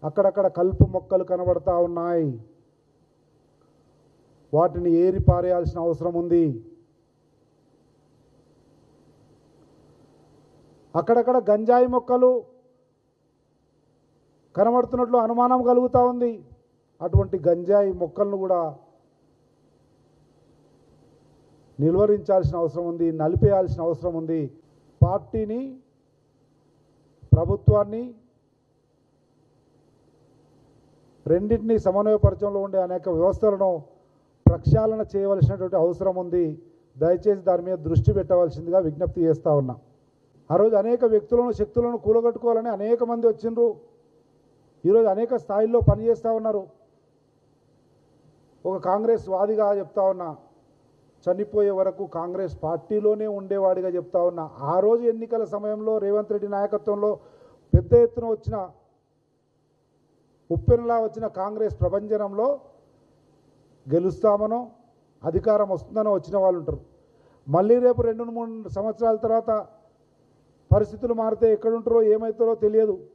అక్కడక్కడ కలుపు మొక్కలు కనబడతా ఉన్నాయి. వాటిని ఏరి పారేయాల్సిన అవసరం ఉంది. అక్కడక్కడ గంజాయి మొక్కలు కనబడుతున్నట్లు అనుమానం కలుగుతూ ఉంది. అటువంటి గంజాయి మొక్కలను కూడా నిలువరించాల్సిన అవసరం ఉంది, నలిపేయాల్సిన అవసరం ఉంది. పార్టీని, ప్రభుత్వాన్ని రెండింటినీ సమన్వయపరచడంలో ఉండే అనేక వ్యవస్థలను ప్రక్షాళన చేయవలసినటువంటి అవసరం ఉంది. దయచేసి దాని మీద దృష్టి పెట్టవలసిందిగా విజ్ఞప్తి చేస్తూ ఉన్నా. ఆ రోజు అనేక వ్యక్తులను, శక్తులను కూలగట్టుకోవాలని అనేక మంది వచ్చిండ్రు. ఈరోజు అనేక స్థాయిల్లో పనిచేస్తూ ఉన్నారు. ఒక కాంగ్రెస్ వాదిగా చెప్తా ఉన్నా, చనిపోయే వరకు కాంగ్రెస్ పార్టీలోనే ఉండేవాడిగా చెప్తా ఉన్నా. ఆ రోజు ఎన్నికల సమయంలో రేవంత్ రెడ్డి నాయకత్వంలో పెద్ద ఎత్తున వచ్చిన, ఉప్పెనలా వచ్చిన కాంగ్రెస్ ప్రభంజనంలో గెలుస్తామనో అధికారం వస్తుందనో వచ్చిన వాళ్ళు ఉంటారు. మళ్ళీ రేపు 2-3 సంవత్సరాల తర్వాత పరిస్థితులు మారితే ఎక్కడుంటారో ఏమవుతారో తెలియదు.